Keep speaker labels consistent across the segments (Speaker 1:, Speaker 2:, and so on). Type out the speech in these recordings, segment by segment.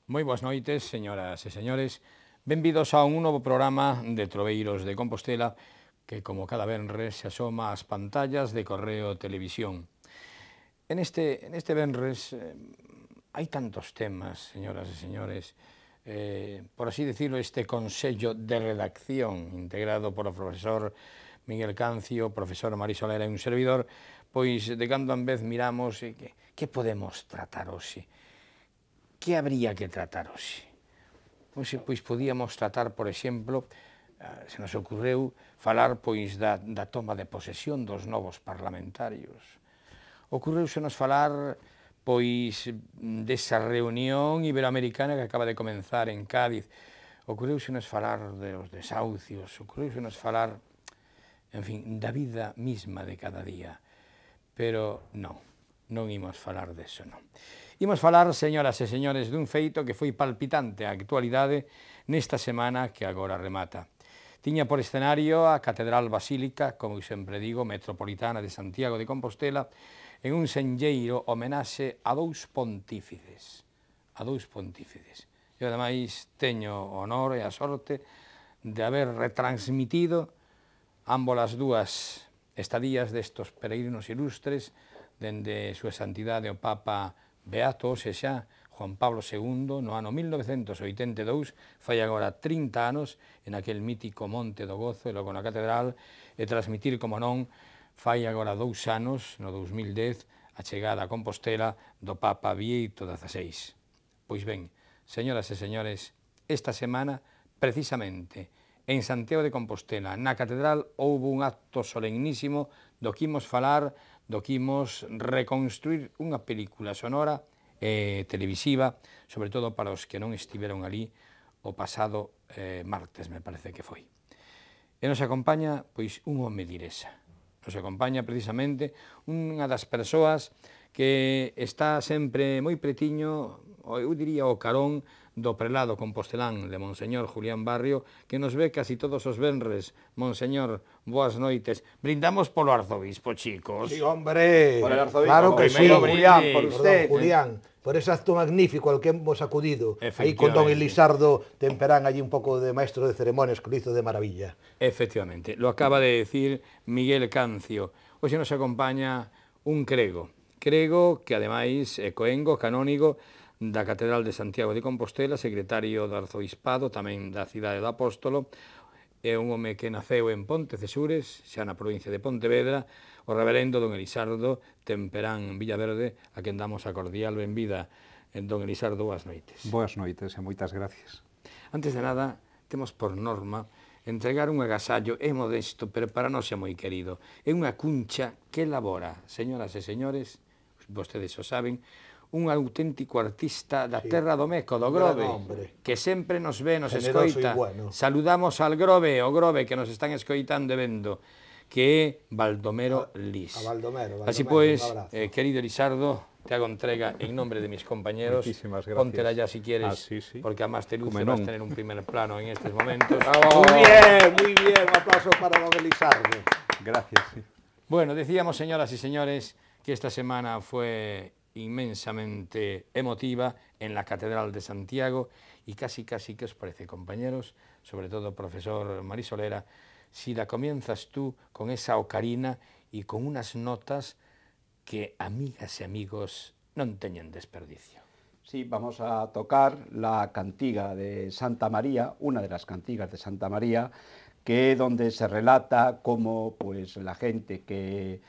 Speaker 1: Moi boas noites, señoras e señores. Benvidos a un novo programa de Troveiros de Compostela que, como cada venres, se asoma ás pantallas de Correo Televisión. En este venres hai tantos temas, señoras e señores, por así decirlo, este consello de redacción integrado por o profesor Miguel Cancio, profesor Marisolera e un servidor, pois de cando en vez miramos que podemos tratar hoxe. Que habría que tratar hoxe? Pois podíamos tratar, por exemplo, se nos ocurreu falar pois da toma de posesión dos novos parlamentarios. Ocurreusenos falar pois desa reunión iberoamericana que acaba de comenzar en Cádiz. Ocurreusenos falar dos desahucios, ocurreusenos falar, en fin, da vida misma de cada día. Pero non imos falar deso, non. Imos falar, señoras e señores, dun feito que foi palpitante a actualidade nesta semana que agora remata. Tiña por escenario a Catedral Basílica, como eu sempre digo, metropolitana de Santiago de Compostela, en un senlleiro homenaxe a dous pontífices. E ademais teño o honor e a sorte de haber retransmitido ámbolas dúas estadías destos peregrinos ilustres dende súa santidade o Papa Beato, ou sexa, Juan Pablo II, no ano 1982, fai agora 30 anos, en aquel mítico Monte do Gozo e logo na Catedral, e transmitir, como non, fai agora 2 anos, no 2010, a chegada a Compostela do Papa Bieito XVI. Pois ben, señoras e señores, esta semana, precisamente, en Santiago de Compostela, na Catedral, houve un acto solemnísimo do que imos falar, do que imos reconstruir unha película sonora e televisiva, sobre todo para os que non estiveron ali o pasado martes, me parece que foi. E nos acompaña, pois, un home diresa. Nos acompaña, precisamente, unha das persoas que está sempre moi pretiño, eu diría o carón do prelado compostelán de Monseñor Julián Barrio, que nos ve casi todos os venres. Monseñor, boas noites. Brindamos polo arzobispo, chicos.
Speaker 2: Sí, hombre,
Speaker 3: Por el arzobispo,
Speaker 2: claro que sí,
Speaker 1: primeiro
Speaker 2: Julián,
Speaker 1: brindis.
Speaker 2: por usted, Julián, por ese acto magnífico al que hemos acudido. Ahí con don
Speaker 1: Efectivamente.
Speaker 2: Elisardo Temperán, allí un poco de maestro de ceremonias, que lo hizo de maravilla.
Speaker 1: Efectivamente, lo acaba de decir Miguel Cancio. Hoxe nos acompaña un crego que ademais é coengo canónigo da Catedral de Santiago de Compostela, secretario do Arzobispado, tamén da cidade do Apóstolo, é un home que naceu en Pontecesures, xa na provincia de Pontevedra, o reverendo don Elisardo Temperán Villaverde, a quen damos a cordial benvida. Don Elisardo, boas noites.
Speaker 3: Boas noites e moitas gracias.
Speaker 1: Antes de nada, temos por norma entregar un agasallo, é modesto, pero para nós é moi querido. É unha cuncha que elabora, señoras e señores, vostedes o saben, un auténtico artista da terra do Meco, do Grove, que sempre nos ve, nos
Speaker 2: Generoso
Speaker 1: escoita.
Speaker 2: e bueno.
Speaker 1: Saludamos al Grove, o Grove que nos están escoitando e vendo, que é Baldomero Lis.
Speaker 2: A Baldomero,
Speaker 1: Así
Speaker 2: un
Speaker 1: pois,
Speaker 2: abrazo.
Speaker 1: querido Elisardo, te hago entrega en nombre de mis compañeros.
Speaker 3: Moitísimas gracias.
Speaker 1: Póntela ya si quieres,
Speaker 3: sí.
Speaker 1: porque además te luce,
Speaker 3: Como
Speaker 1: vas
Speaker 3: non.
Speaker 1: tener un primer plano en estos momentos.
Speaker 2: Muy bien, un aplauso para don Elisardo.
Speaker 3: Gracias, sí.
Speaker 1: Bueno, decíamos, señoras y señores, que esta semana fue inmensamente emotiva en la Catedral de Santiago y casi, ¿qué os parece, compañeros? Sobre todo, profesor Marisolera, si la comienzas tú con esa ocarina y con unas notas que, amigas y amigos, non teñen desperdicio.
Speaker 3: Sí, vamos a tocar la cantiga de Santa María, una de las cantigas de Santa María, que es donde se relata cómo pues, la gente que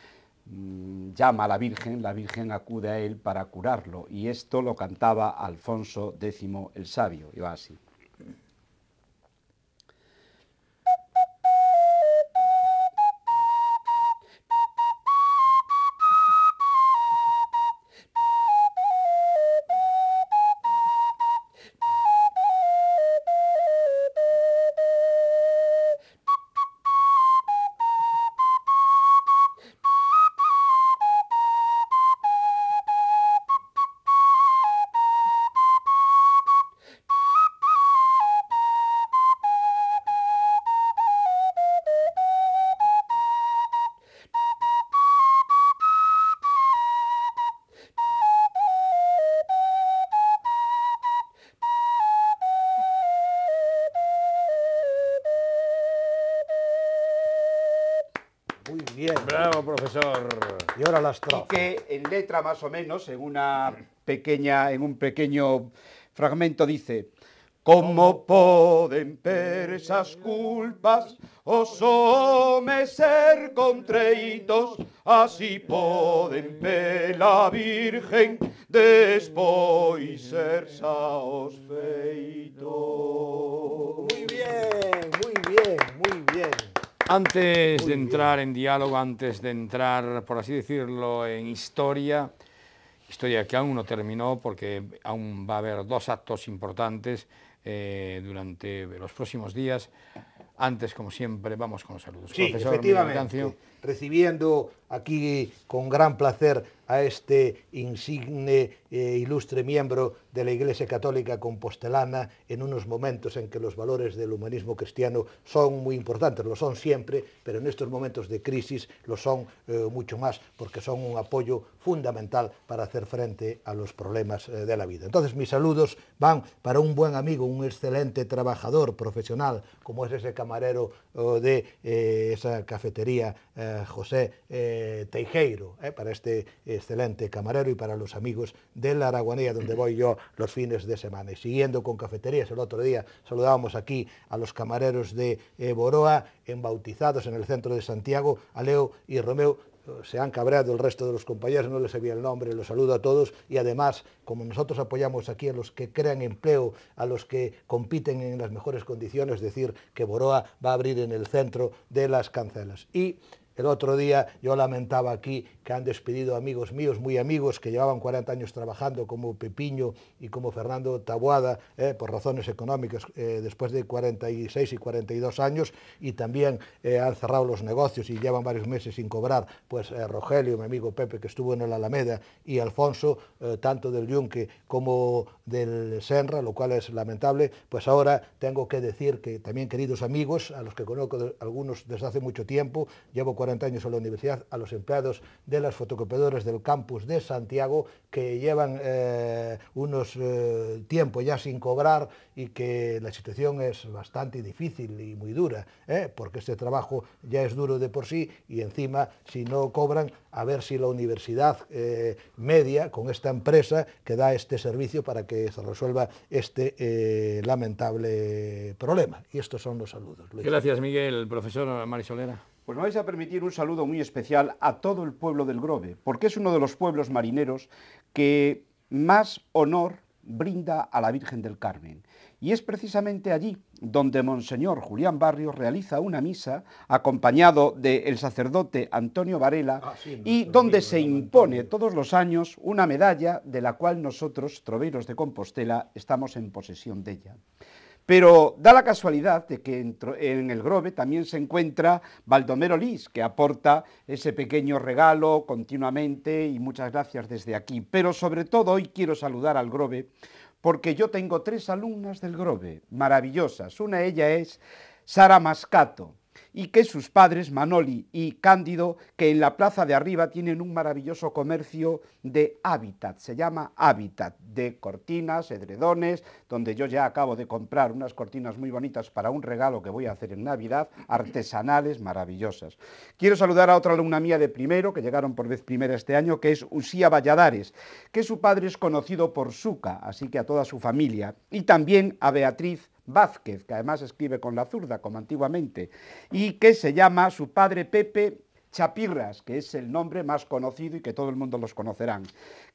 Speaker 3: llama a la Virgen acude a él para curarlo. Y esto lo cantaba Alfonso X el Sabio, y va así.
Speaker 2: bien.
Speaker 1: Bravo, profesor.
Speaker 2: Y ahora las
Speaker 3: Y
Speaker 2: trozas.
Speaker 3: que en letra más o menos, en un pequeño fragmento dice: como poden per esas culpas os homes ser contreitos, así poden pela Virgen despois ser saos feitos.
Speaker 2: Muy bien, muy bien, muy bien.
Speaker 1: Antes
Speaker 2: Muy
Speaker 1: de entrar
Speaker 2: bien.
Speaker 1: en diálogo, antes de entrar, por así decirlo, en historia que aún no terminó porque aún va a haber dos actos importantes durante los próximos días. Antes, como siempre, vamos con los saludos.
Speaker 2: Sí,
Speaker 1: Profesor Miguel Cancio.
Speaker 2: efectivamente, recibiendo aquí con gran placer a este insigne e ilustre miembro de la Iglesia Católica Compostelana en unos momentos en que los valores del humanismo cristiano son muy importantes, lo son siempre, pero en estos momentos de crisis lo son mucho más porque son un apoyo fundamental para hacer frente a los problemas de la vida. Entonces mis saludos van para un buen amigo, un excelente trabajador profesional, como es ese camarero de esa cafetería José Teijeiro, para este excelente camarero y para los amigos de la Aragonía, donde voy yo los fines de semana. Y siguiendo con cafeterías, el otro día saludábamos aquí a los camareros de Boroa, bautizados en el centro de Santiago, a Leo y Romeo. Se han cabreado el resto de los compañeros, no les sabía el nombre, los saludo a todos y además, como nosotros apoyamos aquí a los que crean empleo, a los que compiten en las mejores condiciones, decir que Boroa va a abrir en el centro de las Cancelas. Y el otro día yo lamentaba aquí que han despedido amigos míos, muy amigos, que llevaban 40 años trabajando, como Pepiño y como Fernando Taboada, por razones económicas, después de 46 y 42 años, y también han cerrado los negocios y llevan varios meses sin cobrar, pues Rogelio, mi amigo Pepe, que estuvo en el Alameda, y Alfonso, tanto del Yunque como del Senra, lo cual es lamentable. Pues ahora tengo que decir que también, queridos amigos, a los que conozco algunos desde hace mucho tiempo, llevo 40 años en la universidad, a los empleados de las fotocopiadoras del campus de Santiago, que llevan unos tiempo ya sin cobrar y que la situación es bastante difícil y muy dura, porque este trabajo ya es duro de por sí y encima, si no cobran, a ver si la universidad media con esta empresa que da este servicio para que se resuelva este lamentable problema. Y estos son los saludos, Luis.
Speaker 1: Gracias, Miguel. Profesor Marisolera.
Speaker 3: Pues me vais a permitir un saludo muy especial a todo el pueblo del Grove, porque es uno de los pueblos marineros que más honor brinda a la Virgen del Carmen. Y es precisamente allí donde Monseñor Julián Barrios realiza una misa acompañado del sacerdote Antonio Varela y donde se impone todos los años una medalla de la cual nosotros, troveiros de Compostela, estamos en posesión de ella. Pero da la casualidad de que en el Grove también se encuentra Baldomero Lis, que aporta ese pequeño regalo continuamente y muchas gracias desde aquí. Pero sobre todo hoy quiero saludar al Grove porque yo tengo 3 alumnas del Grove, maravillosas. Una de ellas es Sara Mascato, y que sus padres, Manoli y Cándido, que en la plaza de arriba tienen un maravilloso comercio de hábitat, se llama Hábitat, de cortinas, edredones, donde yo ya acabo de comprar unas cortinas muy bonitas para un regalo que voy a hacer en Navidad, artesanales, maravillosas. Quiero saludar a otra alumna mía de primero, que llegaron por vez primera este año, que es Usía Valladares, que su padre es conocido por Suca, así que a toda su familia, y también a Beatriz Vázquez, que además escribe con la zurda, como antiguamente, y que se llama su padre Pepe Chapirras, que es el nombre más conocido y que todo el mundo los conocerán.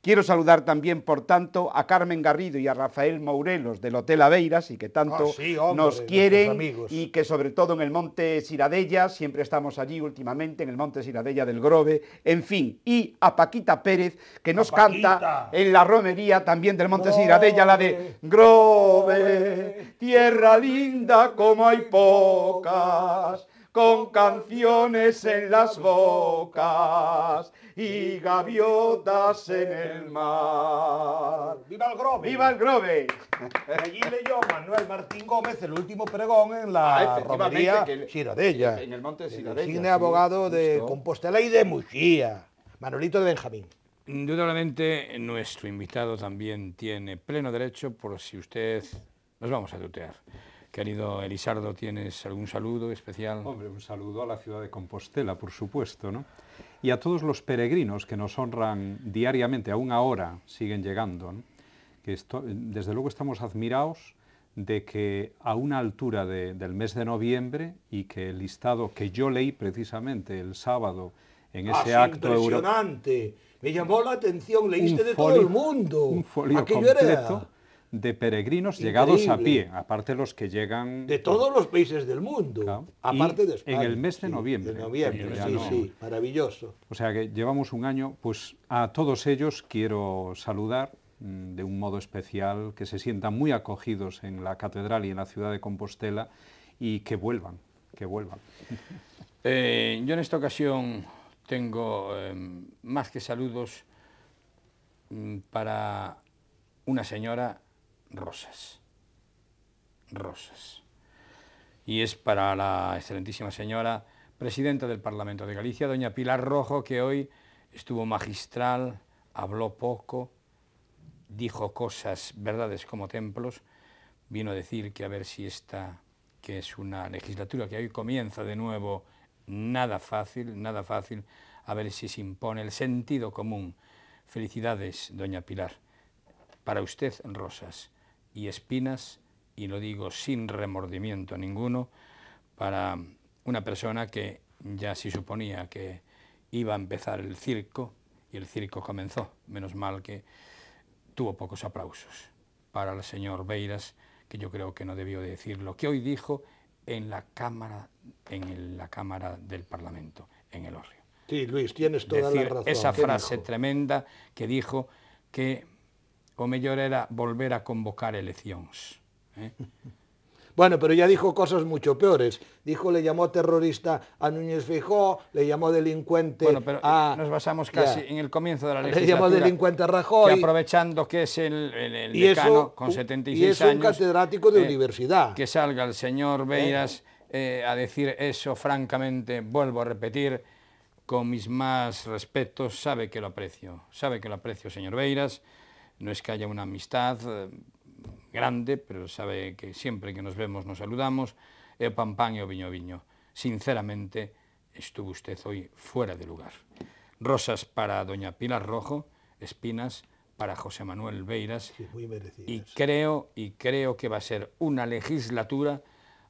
Speaker 3: Quiero saludar también, por tanto, a Carmen Garrido y a Rafael Mourelos del Hotel Aveiras y que tanto nos quieren y que sobre todo en el Monte Siradella, siempre estamos allí últimamente, en el Monte Siradella del Grove, en fin, y a Paquita Pérez, que nos canta en la romería también del Monte Siradella, la de Grove, tierra linda como hay pocas, con canciones en las bocas y gaviotas en el mar.
Speaker 2: ¡Viva el Grove!
Speaker 3: ¡Viva el Grove!
Speaker 2: Allí leyó Manuel Martín Gómez el último pregón en la romería Siradella.
Speaker 3: En el Monte Siradella.
Speaker 2: Insigne abogado de Compostela y de Muxía. Manolito de Benjamín.
Speaker 1: Indudablemente nuestro invitado también tiene pleno derecho, por si usted... Nos vamos a tutear. Querido Elisardo, ¿tienes algún saludo especial?
Speaker 4: Hombre, un saludo a la ciudad de Compostela, por supuesto, ¿no? Y a todos los peregrinos que nos honran diariamente, aún ahora siguen llegando, ¿no? Que desde luego estamos admirados de que a una altura del mes de noviembre, y que el listado que yo leí precisamente el sábado en ese acto
Speaker 2: impresionante. Me llamó la atención, leíste de todo el mundo.
Speaker 4: Un folio
Speaker 2: Aquello
Speaker 4: completo
Speaker 2: era
Speaker 4: de peregrinos
Speaker 2: increíble.
Speaker 4: llegados a pie, aparte los que llegan...
Speaker 2: De todos los países del mundo,
Speaker 4: Claro.
Speaker 2: aparte
Speaker 4: Y
Speaker 2: de España.
Speaker 4: en el mes de noviembre.
Speaker 2: De noviembre,
Speaker 4: Pero ya
Speaker 2: sí,
Speaker 4: no-
Speaker 2: sí, maravilloso.
Speaker 4: O sea que llevamos un año, pues a todos ellos quiero saludar de un modo especial, que se sientan muy acogidos en la catedral y en la ciudad de Compostela, y que vuelvan, que vuelvan.
Speaker 1: Yo en esta ocasión tengo más que saludos para una señora Rosas. Rosas. Y es para la excelentísima señora presidenta del Parlamento de Galicia, doña Pilar Rojo, que hoy estuvo magistral, habló poco, dijo cosas, verdades como templos, vino a decir que a ver si esta, que es una legislatura que hoy comienza de nuevo, nada fácil, a ver si se impone el sentido común. Felicidades, doña Pilar. Para usted, Rosas, y espinas, y lo digo sin remordimiento ninguno, para una persona que ya se suponía que iba a empezar el circo, y el circo comenzó, menos mal que tuvo pocos aplausos. Para el señor Beiras, que yo creo que no debió de decir lo que hoy dijo en la Cámara del Parlamento, en el Hórreo.
Speaker 2: Sí, Luis, tienes toda la razón.
Speaker 1: Esa
Speaker 2: ¿Qué
Speaker 1: frase
Speaker 2: dijo?
Speaker 1: tremenda que dijo que o mellor era volver a convocar eleccións.
Speaker 2: Bueno, pero ya dijo cosas mucho peores. Dijo, le llamó terrorista a Núñez Feijóo, le llamó delincuente
Speaker 1: Bueno, pero
Speaker 2: a...
Speaker 1: nos basamos casi
Speaker 2: Ya.
Speaker 1: en el comienzo de la
Speaker 2: Le
Speaker 1: legislatura.
Speaker 2: llamó delincuente a Rajoy.
Speaker 1: Que aprovechando que es el
Speaker 2: y
Speaker 1: decano
Speaker 2: eso,
Speaker 1: con 76
Speaker 2: y es
Speaker 1: años...
Speaker 2: un catedrático de universidad.
Speaker 1: Que salga el señor Beiras a decir eso, francamente, vuelvo a repetir, con mis más respetos, sabe que lo aprecio, señor Beiras, no es que haya una amistad grande, pero sabe que siempre que nos vemos nos saludamos, e o pan pan e o viño viño. Sinceramente, estuvo usted hoy fuera de lugar. Rosas para doña Pilar Rojo, espinas para José Manuel Beiras,
Speaker 2: Sí, muy merecidas.
Speaker 1: y creo que va a ser una legislatura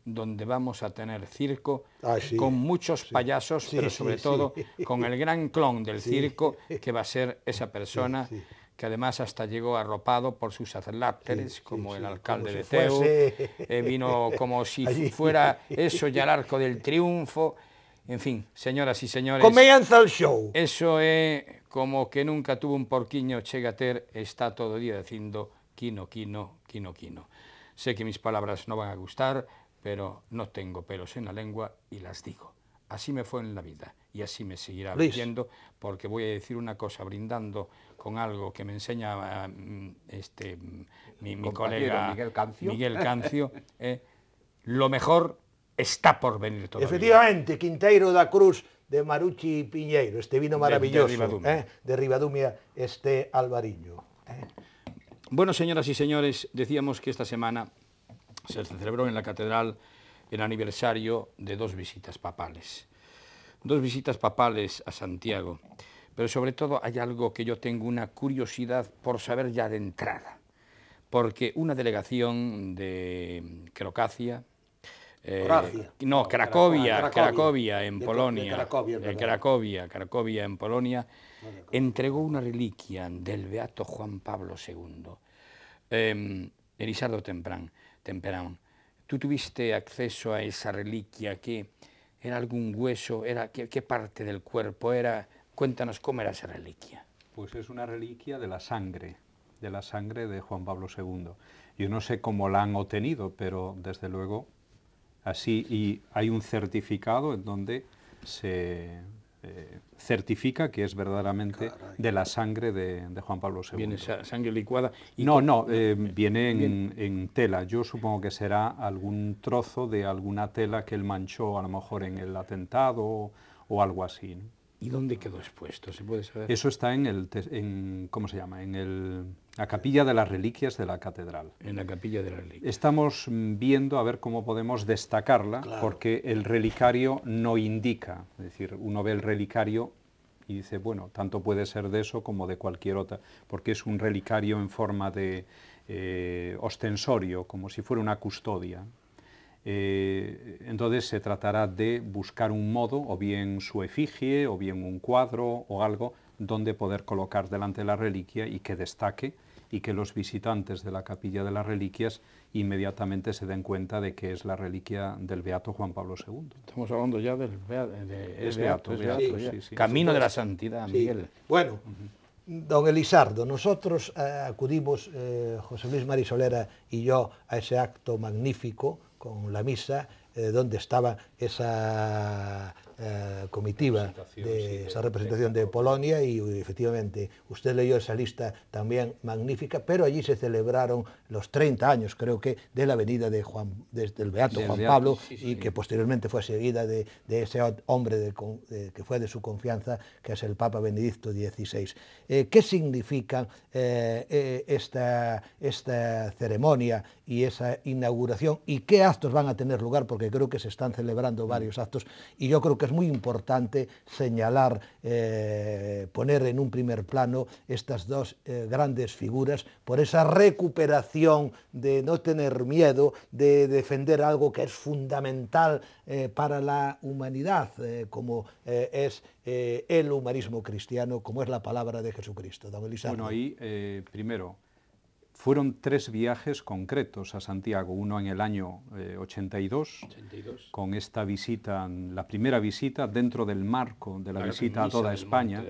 Speaker 1: donde vamos a tener circo
Speaker 2: Sí,
Speaker 1: con muchos payasos,
Speaker 2: Sí,
Speaker 1: pero
Speaker 2: sí,
Speaker 1: sobre
Speaker 2: sí.
Speaker 1: todo con el gran clon del
Speaker 2: Sí.
Speaker 1: circo, que va a ser esa persona
Speaker 2: Sí, sí.
Speaker 1: que además hasta llegó arropado por sus adláteres,
Speaker 2: Sí,
Speaker 1: como
Speaker 2: sí,
Speaker 1: el
Speaker 2: sí,
Speaker 1: alcalde
Speaker 2: como
Speaker 1: de
Speaker 2: si
Speaker 1: Teu,
Speaker 2: fuese
Speaker 1: vino como si
Speaker 2: allí.
Speaker 1: fuera eso ya el arco del triunfo. En fin, señoras y señores,
Speaker 2: Comienza el show.
Speaker 1: eso é como que nunca tuvo un porquiño chega a ter, está todo o día dicindo quino, quino, quino, quino. Sé que mis palabras no van a gustar, pero no tengo pelos en la lengua y las digo. Así me fue en la vida y así me seguirá
Speaker 2: Luis.
Speaker 1: diciendo, porque voy a decir una cosa brindando con algo que me enseña mi
Speaker 3: Compañero
Speaker 1: colega
Speaker 3: Miguel Cancio.
Speaker 1: lo mejor está por venir todavía.
Speaker 2: Efectivamente, Quinteiro da Cruz de Marucci Piñeiro, este vino maravilloso,
Speaker 1: Ribadumia.
Speaker 2: de Ribadumia, este Alvariño.
Speaker 1: Bueno, señoras y señores, decíamos que esta semana se celebró en la catedral el aniversario de 2 visitas papales. 2 visitas papales a Santiago. Pero sobre todo hay algo que yo tengo una curiosidad por saber ya de entrada. Porque una delegación de Croacia, Cracovia en Polonia, Cracovia en Polonia, entregó una reliquia del beato Juan Pablo II. Elisardo Temprán, ¿tú tuviste acceso a esa reliquia? ¿Qué era algún hueso? ¿Qué parte del cuerpo era? Cuéntanos cómo era esa reliquia.
Speaker 4: Pues es una reliquia de la sangre de Juan Pablo II. Yo no sé cómo la han obtenido, pero desde luego así, y hay un certificado en donde se certifica que es verdaderamente de la sangre de Juan Pablo II.
Speaker 1: Viene sangre licuada. Y
Speaker 4: viene en tela. Yo supongo que será algún trozo de alguna tela que él manchó a lo mejor en el atentado o algo así, ¿no?
Speaker 1: ¿Y dónde quedó expuesto? ¿Se puede saber?
Speaker 4: Eso está en el, ¿cómo se llama? En el La capilla de las reliquias de la catedral.
Speaker 1: En la capilla de la reliquia.
Speaker 4: Estamos viendo a ver cómo podemos destacarla,
Speaker 2: Claro.
Speaker 4: porque el relicario no indica, es decir, uno ve el relicario y dice, bueno, tanto puede ser de eso como de cualquier otra, porque es un relicario en forma de ostensorio, como si fuera una custodia. Entonces se tratará de buscar un modo, o bien su efigie, o bien un cuadro o algo, donde poder colocar delante de la reliquia y que destaque, y que los visitantes de la capilla de las reliquias inmediatamente se den cuenta de que es la reliquia del beato Juan Pablo II.
Speaker 1: Estamos hablando ya del
Speaker 4: Es beato,
Speaker 1: beato,
Speaker 4: sí,
Speaker 1: ya.
Speaker 4: sí, sí.
Speaker 1: Camino de la santidad,
Speaker 2: Sí.
Speaker 1: Miguel.
Speaker 2: Bueno, don Elisardo, nosotros acudimos, José Luis Marisolera y yo, a ese acto magnífico con la misa, donde estaba esa comitiva, esa representación de Polonia, y efectivamente usted leyó esa lista también magnífica, pero allí se celebraron los 30 años, creo que, de la venida desde el Beato Juan Pablo, y que posteriormente fue seguida de ese hombre que fue de su confianza, que es el Papa Benedicto XVI. ¿Qué significa esta ceremonia y esa inauguración, y qué actos van a tener lugar? Porque creo que se están celebrando varios actos, y yo creo que es muy importante señalar, poner en un primer plano estas dos grandes figuras, por esa recuperación de no tener miedo, de defender algo que es fundamental para la humanidad, como es el humanismo cristiano, como es la palabra de Jesucristo. Don Elisardo.
Speaker 4: Bueno, ahí, primero, fueron 3 viajes concretos a Santiago, uno en el año 82, con esta visita, la primera visita dentro del marco de la visita a toda España.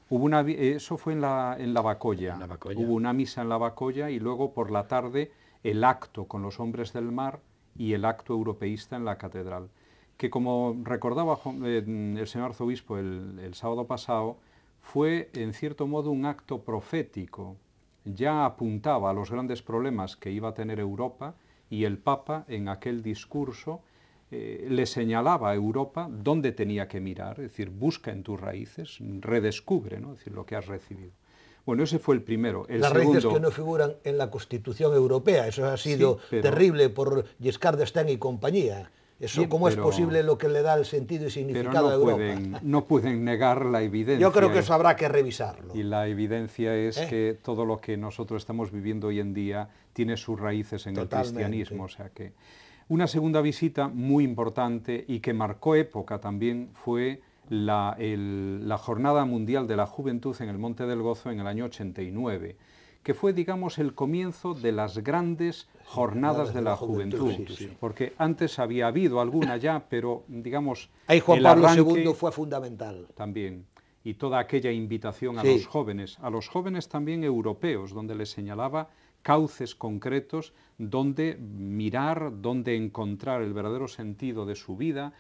Speaker 4: Eso fue en la Bacolla. Hubo una misa en la Bacolla y luego por la tarde el acto con los hombres del mar y el acto europeísta en la catedral, que como recordaba el señor arzobispo el sábado pasado, fue en cierto modo un acto profético. Ya apuntaba a los grandes problemas que iba a tener Europa, y el Papa en aquel discurso le señalaba a Europa dónde tenía que mirar, es decir, busca en tus raíces, redescubre, ¿no? Es decir, lo que has recibido. Bueno, ese fue el primero.
Speaker 2: Las raíces que no figuran en la Constitución Europea, eso ha sido terrible por Giscard d'Estaing y compañía. Eso, ¿cómo es posible lo que le da el sentido y significado a Europa?
Speaker 4: No pueden negar la evidencia.
Speaker 2: Yo creo que eso habrá que revisarlo.
Speaker 4: Y la evidencia es que todo lo que nosotros estamos viviendo hoy en día tiene sus raíces en el cristianismo. O sea que una segunda visita muy importante y que marcó época también fue la Jornada Mundial de la Juventud en el Monte del Gozo en el año 89, que fue, digamos, el comienzo de las grandes jornadas de la juventud, porque antes había habido alguna ya, pero, digamos,
Speaker 2: ahí Juan Pablo II fue fundamental.
Speaker 4: También, y toda aquella invitación a los jóvenes también europeos, donde les señalaba cauces concretos donde mirar, donde encontrar el verdadero sentido de su vida,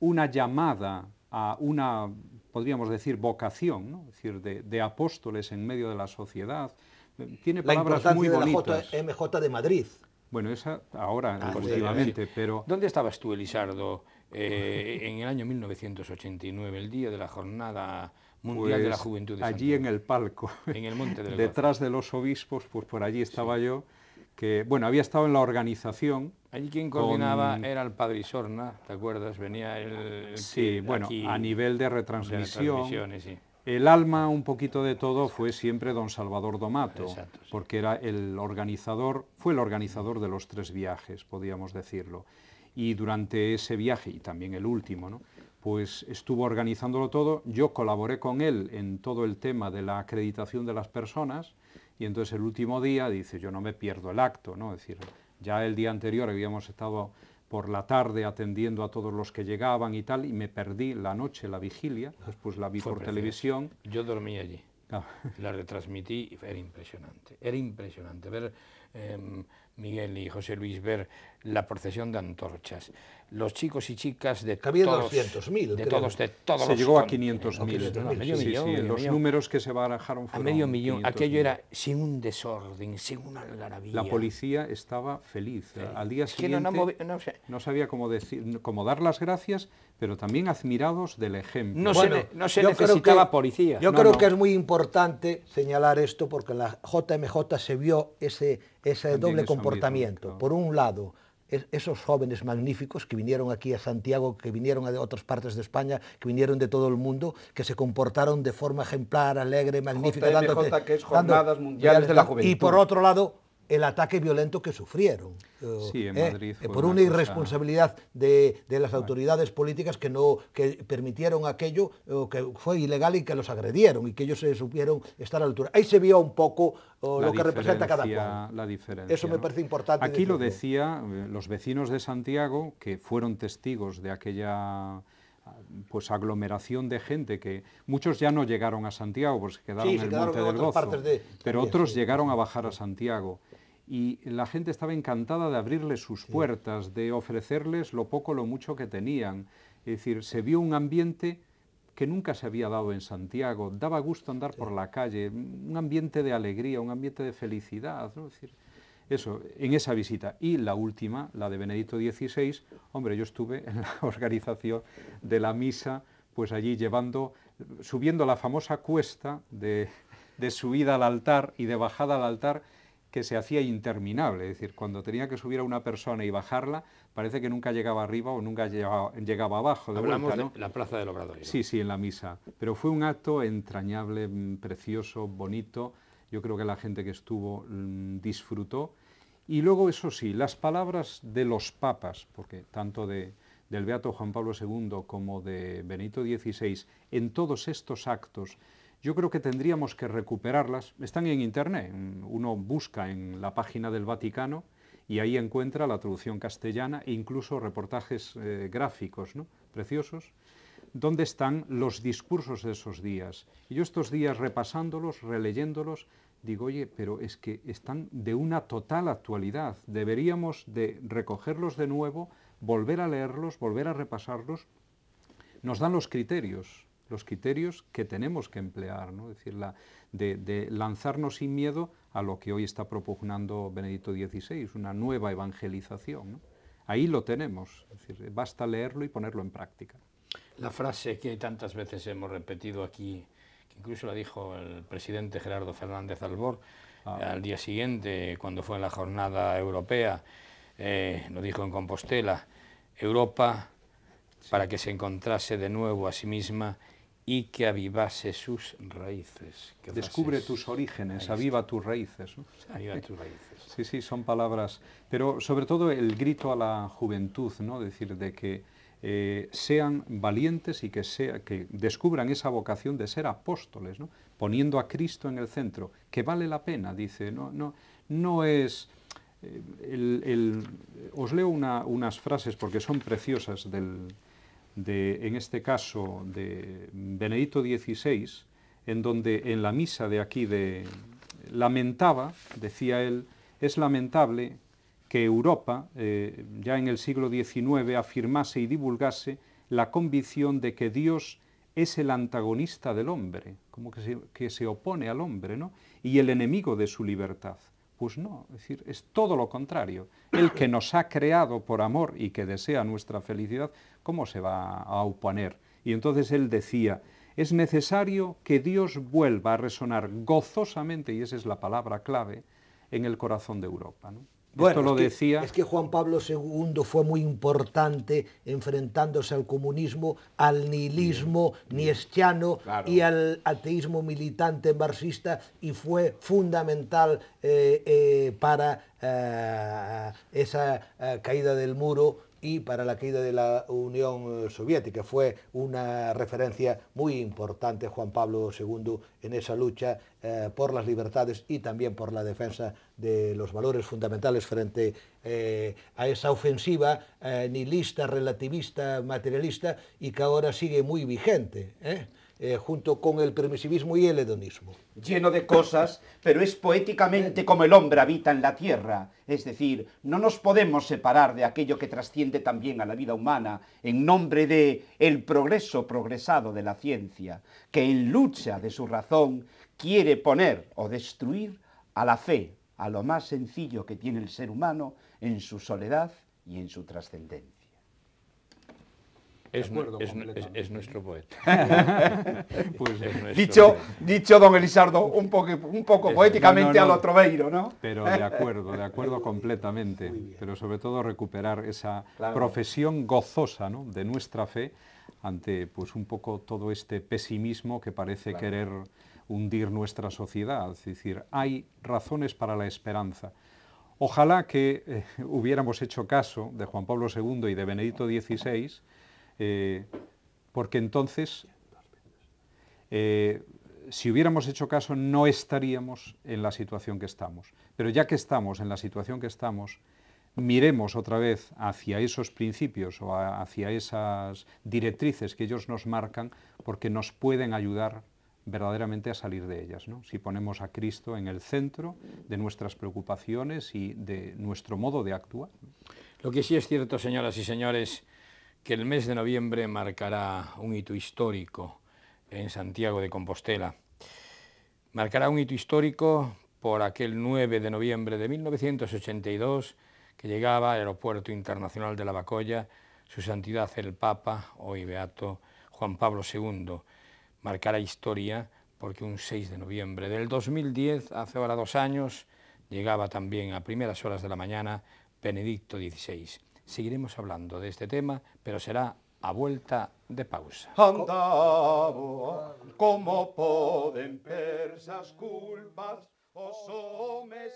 Speaker 4: una llamada a una, podríamos decir, vocación, ¿no? Es decir, de apóstoles en medio de la sociedad. Tiene palabras muy bonitas.
Speaker 2: La importancia de la JMJ de Madrid.
Speaker 4: Bueno, esa ahora, últimamente, pero...
Speaker 1: ¿Dónde estabas tú, Elisardo, en el año 1989, el día de la Jornada Mundial de la Juventud de Santiago?
Speaker 4: Allí en el palco,
Speaker 1: en el Monte del Gozo.
Speaker 4: Detrás de los obispos, pues por allí estaba yo, que, bueno, había estado en la organización.
Speaker 1: Allí quien coordinaba era el padre Isorna, ¿te acuerdas? Venía
Speaker 4: sí, bueno,
Speaker 1: aquí,
Speaker 4: a nivel de retransmisión.
Speaker 1: Sí.
Speaker 4: El alma un poquito de todo fue siempre don Salvador Domato,
Speaker 1: exacto, sí,
Speaker 4: porque era el organizador, fue el organizador de los 3 viajes, podríamos decirlo. Y durante ese viaje, y también el último, ¿no?, pues estuvo organizándolo todo. Yo colaboré con él en todo el tema de la acreditación de las personas, y entonces el último día dice, yo no me pierdo el acto, ¿no? Es decir, ya el día anterior habíamos estado por la tarde atendiendo a todos los que llegaban y tal, y me perdí la noche, la vigilia, después la vi por televisión.
Speaker 1: Yo dormí allí, la retransmití y era impresionante ver Miguel y José Luis, ver la procesión de antorchas. Los chicos y chicas de
Speaker 2: Que había
Speaker 1: todos...
Speaker 2: 200.000,
Speaker 1: de
Speaker 2: creo.
Speaker 1: todos, de todos
Speaker 4: Se
Speaker 1: los
Speaker 4: llegó a
Speaker 1: continentes.
Speaker 4: 500.000.
Speaker 1: No, medio
Speaker 4: Sí,
Speaker 1: millón,
Speaker 4: sí,
Speaker 1: medio
Speaker 4: los
Speaker 1: millón.
Speaker 4: números que se barajaron
Speaker 1: A
Speaker 4: fueron
Speaker 1: medio millón.
Speaker 4: 500.000.
Speaker 1: Aquello era sin un desorden, sin una algarabía.
Speaker 4: La policía estaba feliz. Al día
Speaker 1: Es que
Speaker 4: siguiente
Speaker 1: no sé.
Speaker 4: no sabía cómo decir, cómo dar las gracias, pero también admirados del ejemplo.
Speaker 1: No se
Speaker 2: yo creo
Speaker 1: necesitaba
Speaker 2: que-
Speaker 1: policía.
Speaker 2: Yo
Speaker 4: No,
Speaker 2: creo
Speaker 4: no.
Speaker 2: que es muy importante señalar esto porque en la JMJ se vio ese
Speaker 4: También
Speaker 2: doble
Speaker 4: eso
Speaker 2: comportamiento.
Speaker 4: mismo, claro.
Speaker 2: Por un lado, esos jóvenes magníficos que vinieron aquí a Santiago, que vinieron de otras partes de España, que vinieron de todo el mundo, que se comportaron de forma ejemplar, alegre, magnífica.
Speaker 3: JMJ, que es Jornadas Mundiales de la Juventud.
Speaker 2: Y por otro lado, el ataque violento que sufrieron.
Speaker 4: Sí, en Madrid fue
Speaker 2: por
Speaker 4: una
Speaker 2: una
Speaker 4: cosa-
Speaker 2: irresponsabilidad de las autoridades políticas que permitieron aquello que fue ilegal y que los agredieron y que ellos se supieron estar a la altura. Ahí se vio un poco
Speaker 4: La
Speaker 2: lo que representa cada
Speaker 4: diferencia-
Speaker 2: cual.
Speaker 4: La diferencia,
Speaker 2: Eso me
Speaker 4: ¿no?
Speaker 2: parece importante
Speaker 4: Aquí lo
Speaker 2: decirlo.
Speaker 4: decía los vecinos de Santiago, que fueron testigos de aquella pues aglomeración de gente que muchos ya no llegaron a Santiago, pues se quedaron
Speaker 2: Sí,
Speaker 4: en
Speaker 2: se
Speaker 4: el
Speaker 2: quedaron
Speaker 4: Monte
Speaker 2: en
Speaker 4: del
Speaker 2: otras
Speaker 4: Gozo,
Speaker 2: partes
Speaker 4: pero
Speaker 2: también,
Speaker 4: otros
Speaker 2: sí,
Speaker 4: llegaron a bajar a Santiago. Y la gente estaba encantada de abrirles sus puertas, de ofrecerles lo poco, lo mucho que tenían. Es decir, se vio un ambiente que nunca se había dado en Santiago. Daba gusto andar por la calle, un ambiente de alegría, un ambiente de felicidad, ¿no? Es decir, eso, en esa visita. Y la última, la de Benedicto XVI, hombre, yo estuve en la organización de la misa, pues allí subiendo la famosa cuesta de subida al altar y de bajada al altar, que se hacía interminable. Es decir, cuando tenía que subir a una persona y bajarla, parece que nunca llegaba arriba o nunca llegaba abajo.
Speaker 1: Hablamos
Speaker 4: vuelta, ¿no?
Speaker 1: de la Plaza del Obradoiro.
Speaker 4: Sí, sí, en la misa. Pero fue un acto entrañable, precioso, bonito. Yo creo que la gente que estuvo disfrutó. Y luego, eso sí, las palabras de los papas, porque tanto del Beato Juan Pablo II como de Benedicto XVI, en todos estos actos, yo creo que tendríamos que recuperarlas. Están en Internet. Uno busca en la página del Vaticano y ahí encuentra la traducción castellana e incluso reportajes gráficos, ¿no? Preciosos, donde están los discursos de esos días. Y yo estos días repasándolos, releyéndolos, digo, oye, pero es que están de una total actualidad. Deberíamos de recogerlos de nuevo, volver a leerlos, volver a repasarlos. Nos dan los criterios que tenemos que emplear, ¿no? Es decir, de lanzarnos sin miedo a lo que hoy está propugnando Benedicto XVI, una nueva evangelización, ¿no? Ahí lo tenemos, es decir, basta leerlo y ponerlo en práctica.
Speaker 1: La frase que tantas veces hemos repetido aquí, que incluso la dijo el presidente Gerardo Fernández Albor al día siguiente, cuando fue en la jornada europea, lo dijo en Compostela: Europa, para que se encontrase de nuevo a sí misma y que avivase sus raíces.
Speaker 4: Descubre tus orígenes, aviva tus raíces, ¿no?
Speaker 1: Aviva tus raíces.
Speaker 4: Sí, sí, son palabras, pero sobre todo el grito a la juventud, ¿no? Es decir, de que sean valientes y que descubran esa vocación de ser apóstoles, ¿no? Poniendo a Cristo en el centro, que vale la pena, dice, no es... os leo unas frases porque son preciosas en este caso de Benedicto XVI, en donde en la misa de aquí lamentaba, decía él, es lamentable que Europa, ya en el siglo XIX, afirmase y divulgase la convicción de que Dios es el antagonista del hombre, como que se opone al hombre, ¿no? Y el enemigo de su libertad. Pues no, es decir, es todo lo contrario. El que nos ha creado por amor y que desea nuestra felicidad, ¿cómo se va a oponer? Y entonces él decía, es necesario que Dios vuelva a resonar gozosamente, y esa es la palabra clave, en el corazón de Europa, ¿no?
Speaker 2: Bueno,
Speaker 4: esto lo decía...
Speaker 2: es que Juan Pablo II fue muy importante enfrentándose al comunismo, al nihilismo nietzscheano
Speaker 3: claro.
Speaker 2: y al ateísmo militante marxista, y fue fundamental para esa caída del muro y para la caída de la Unión Soviética. Fue una referencia muy importante Juan Pablo II en esa lucha por las libertades y también por la defensa de los valores fundamentales frente a esa ofensiva nihilista, relativista, materialista, y que ahora sigue muy vigente, junto con el permisivismo y el hedonismo.
Speaker 3: Lleno de cosas, pero es poéticamente como el hombre habita en la tierra. Es decir, no nos podemos separar de aquello que trasciende también a la vida humana en nombre de el progreso progresado de la ciencia, que en lucha de su razón quiere poner o destruir a la fe, a lo más sencillo que tiene el ser humano en su soledad y en su trascendencia.
Speaker 1: Es nuestro poeta.
Speaker 4: Pues,
Speaker 3: Dicho don Elisardo, un poco poéticamente a lo troveiro, ¿no?
Speaker 4: Pero de acuerdo completamente. Pero sobre todo recuperar esa profesión gozosa, ¿no?, de nuestra fe ante pues un poco todo este pesimismo que parece querer hundir nuestra sociedad. Es decir, hay razones para la esperanza. Ojalá que hubiéramos hecho caso de Juan Pablo II y de Benedicto XVI, porque entonces, si hubiéramos hecho caso, no estaríamos en la situación que estamos. Pero ya que estamos en la situación que estamos, miremos otra vez hacia esos principios o hacia esas directrices que ellos nos marcan, porque nos pueden ayudar verdaderamente a salir de ellas, ¿no? Si ponemos a Cristo en el centro de nuestras preocupaciones y de nuestro modo de actuar.
Speaker 1: Lo que sí es cierto, señoras y señores, que el mes de noviembre marcará un hito histórico en Santiago de Compostela. Marcará un hito histórico por aquel 9 de noviembre de 1982 que llegaba al Aeropuerto Internacional de Lavacolla Su Santidad el Papa, hoy beato Juan Pablo II. Marcará historia porque un 6 de noviembre del 2010, hace ahora 2 años, llegaba también a primeras horas de la mañana Benedicto XVI. Seguiremos hablando de este tema, pero será a vuelta de pausa.
Speaker 3: Andavo, como poden persas culpas os homes